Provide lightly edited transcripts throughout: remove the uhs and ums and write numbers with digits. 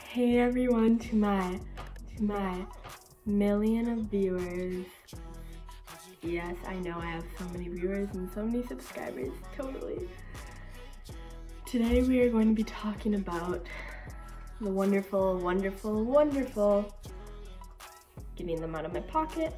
Hey everyone, to my million of viewers. Yes, I know I have so many viewers and so many subscribers, totally. Today we are going to be talking about the wonderful, wonderful, wonderful, getting them out of my pocket.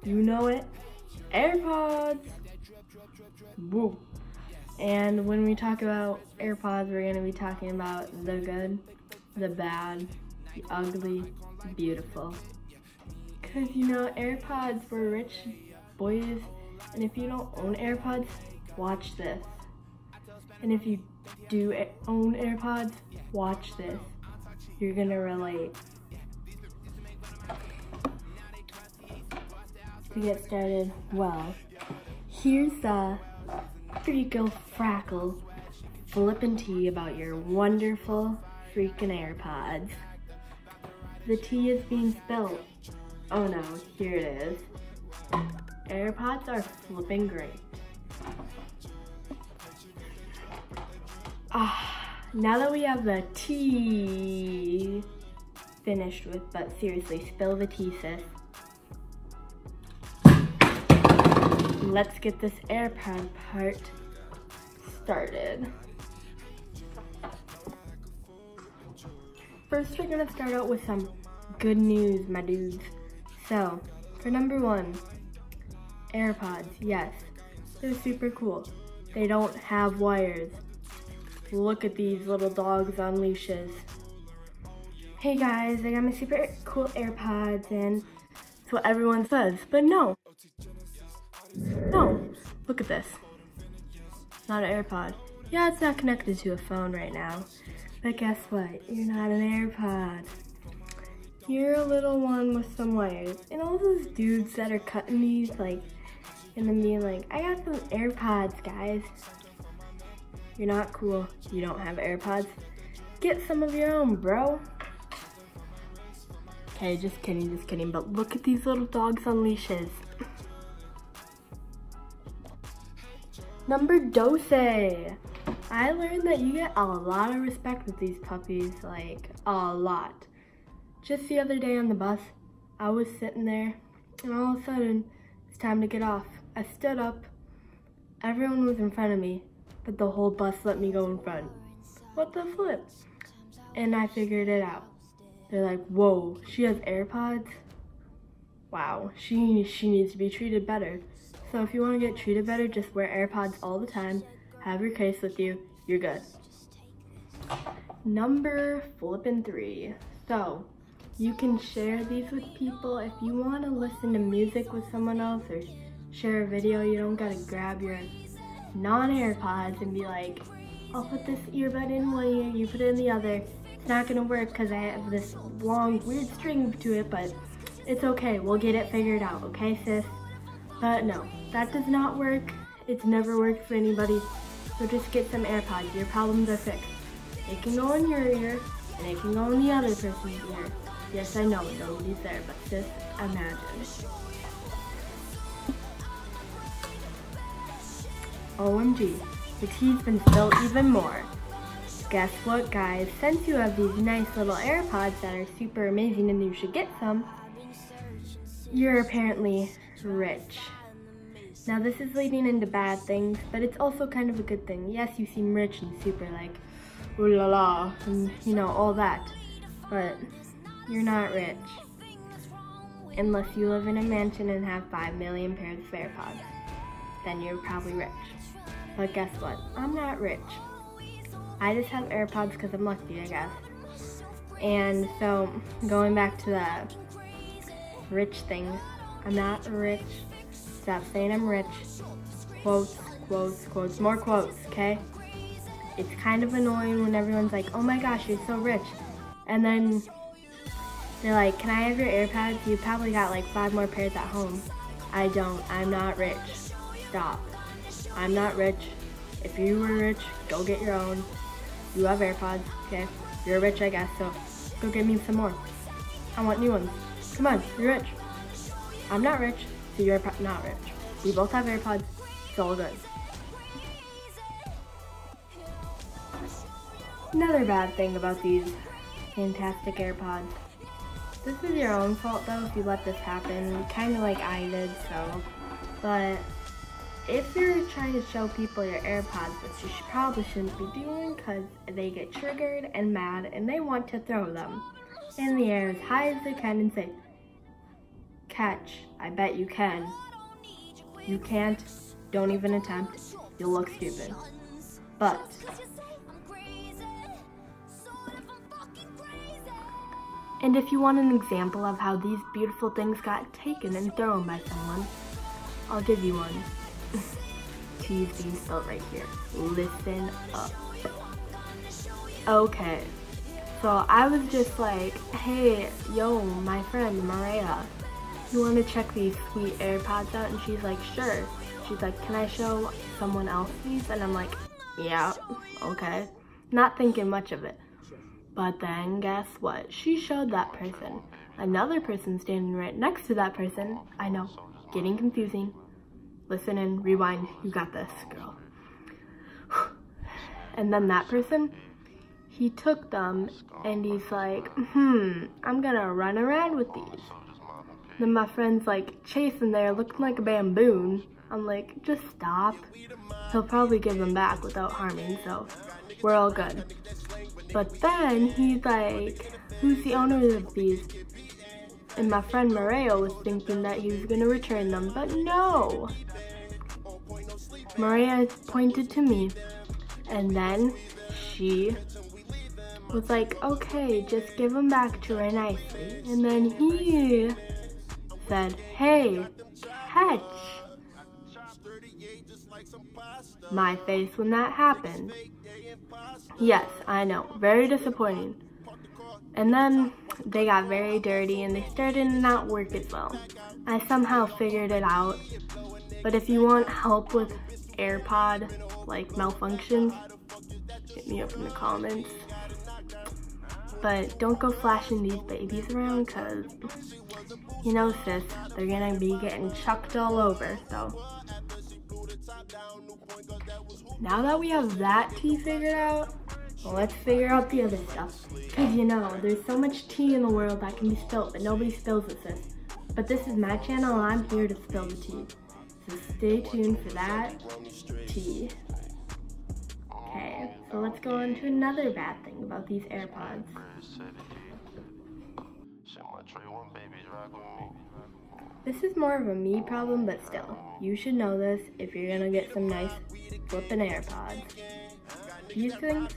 You know it, AiRpOdS. Woo. And when we talk about AiRpOdS, we're going to be talking about the good, the bad, the ugly, the beautiful. Because you know, AiRpOdS for rich boys, and if you don't own AiRpOdS, watch this. And if you do own AiRpOdS, watch this. You're going to relate. To get started, well, here's the freaking frackle flippin' tea about your wonderful freaking AiRpOdS. The tea is being spilled. Oh no, here it is. AiRpOdS are flipping great. Now that we have the tea finished with, but seriously, spill the tea, sis. Let's get this AiRpOdS part started. First, we're gonna start out with some good news, my dudes. So, for number one, AiRpOdS, yes, they're super cool. They don't have wires. Look at these little dogs on leashes. Hey guys, I got my super cool AiRpOdS, and that's what everyone says, but no. No, look at this. Not an AiRpOd. Yeah, it's not connected to a phone right now. But guess what? You're not an AiRpOd. You're a little one with some wires. And all those dudes that are cutting these, like, and then being like, I got some AiRpOdS, guys. You're not cool. You don't have AiRpOdS. Get some of your own, bro. Okay, just kidding. But look at these little dogs on leashes. Number 2. I learned that you get a lot of respect with these puppies, like a lot. Just the other day on the bus, I was sitting there and all of a sudden it's time to get off. I stood up, everyone was in front of me, but the whole bus let me go in front. What the flip? And I figured it out. They're like, whoa, she has AiRpOdS? Wow, she needs to be treated better. So if you want to get treated better, just wear AiRpOdS all the time, have your case with you, you're good. Number 3. So, you can share these with people. If you want to listen to music with someone else or share a video, you don't gotta grab your non-AiRpOdS and be like, I'll put this earbud in one ear, you put it in the other. It's not gonna work because I have this long, weird string to it, but it's okay, we'll get it figured out, okay, sis? But no, that does not work. It's never worked for anybody. So just get some AiRpOdS. Your problems are fixed. It can go in your ear, and it can go in the other person's ear. Yes, I know, nobody's there, but just imagine. OMG, the tea's been spilled even more. Guess what, guys? Since you have these nice little AiRpOdS that are super amazing and you should get some, you're apparently rich. Now this is leading into bad things, but it's also kind of a good thing. Yes, you seem rich and super like, ooh la la, and you know, all that, but you're not rich. Unless you live in a mansion and have 5 million pairs of AiRpOdS, then you're probably rich. But guess what? I'm not rich. I just have AiRpOdS because I'm lucky, I guess. And so, going back to the rich thing, I'm not rich. Stop saying I'm rich. Quotes, quotes, quotes, more quotes, okay? It's kind of annoying when everyone's like, oh my gosh, you're so rich. And then they're like, can I have your AiRpOdS? You probably got like 5 more pairs at home. I don't, I'm not rich. Stop. I'm not rich. If you were rich, go get your own. You have AiRpOdS, okay? You're rich, I guess, so go get me some more. I want new ones. Come on, you're rich. I'm not rich, so you're not rich. We both have AiRpOdS, it's all good. Another bad thing about these fantastic AirPods. This is your own fault though if you let this happen, kind of like I did, so. But if you're trying to show people your AirPods, which you probably shouldn't be doing because they get triggered and mad and they want to throw them in the air as high as they can and say, "Catch, I bet you can." You can't, don't even attempt, you'll look stupid. But and if you want an example of how these beautiful things got taken and thrown by someone, I'll give you one. T is being spelled right here. Listen up. Okay, so I was just like, hey, yo, my friend Maria, you want to check these sweet AirPods out? And she's like, sure. She's like, can I show someone else these? And I'm like, yeah, okay. Not thinking much of it. But then guess what? She showed that person. Another person standing right next to that person. I know, getting confusing. Listen and rewind. You got this, girl. And then that person, he took them and he's like, I'm gonna run around with these. Then my friend's like chasing there looking like a bamboon. I'm like, just stop. He'll probably give them back without harming, so we're all good. But then he's like, who's the owner of these? And my friend Maria was thinking that he was gonna return them, but no. Maria pointed to me, and then she was like, okay, just give them back to her nicely. And then he said, hey, catch. My face when that happened. Yes, I know, very disappointing. And then they got very dirty and they started to not work as well. I somehow figured it out. But if you want help with AirPod like malfunctions, hit me up in the comments. But don't go flashing these babies around because, you know sis, they're gonna be getting chucked all over, so. Now that we have that tea figured out, well, let's figure out the other stuff. Because you know, there's so much tea in the world that can be spilled, but nobody spills it, sis. But this is my channel and I'm here to spill the tea. So stay tuned for that tea. Okay, so let's go on to another bad thing about these AirPods. This is more of a me problem, but still, you should know this if you're gonna get some nice flippin' AirPods. These things,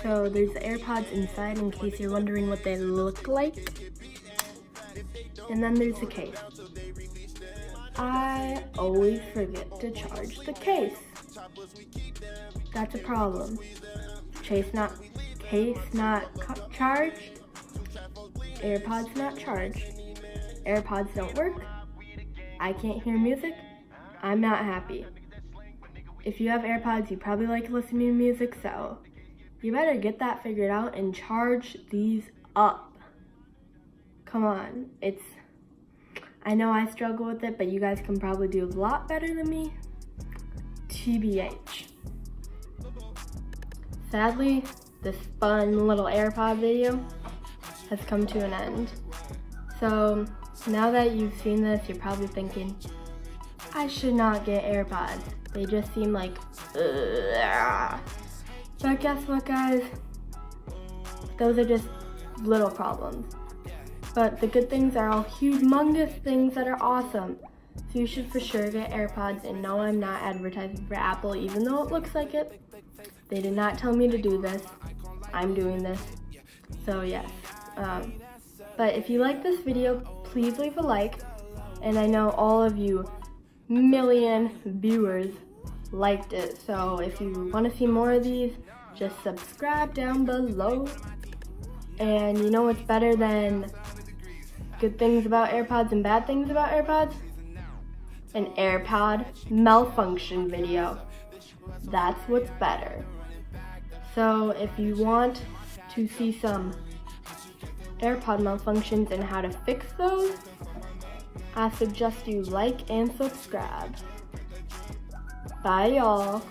so there's the AirPods inside in case you're wondering what they look like. And then there's the case. I always forget to charge the case. That's a problem. Case not charged. AirPods not charged. AirPods don't work. I can't hear music. I'm not happy. If you have AirPods, you probably like listening to music, so you better get that figured out and charge these up. Come on, I know I struggle with it, but you guys can probably do a lot better than me. TBH. Sadly, this fun little AirPod video has come to an end. So now that you've seen this, you're probably thinking, I should not get AirPods. They just seem like, ugh. But guess what, guys? Those are just little problems. But the good things are all humongous things that are awesome. So you should for sure get AirPods, and no, I'm not advertising for Apple, even though it looks like it. They did not tell me to do this. I'm doing this. So yes. But if you like this video, please leave a like. And I know all of you million viewers liked it. So if you want to see more of these, just subscribe down below. And you know what's better than good things about AirPods and bad things about AirPods? An AirPod malfunction video. That's what's better. So if you want to see some AirPod malfunctions and how to fix those, I suggest you like and subscribe. Bye, y'all.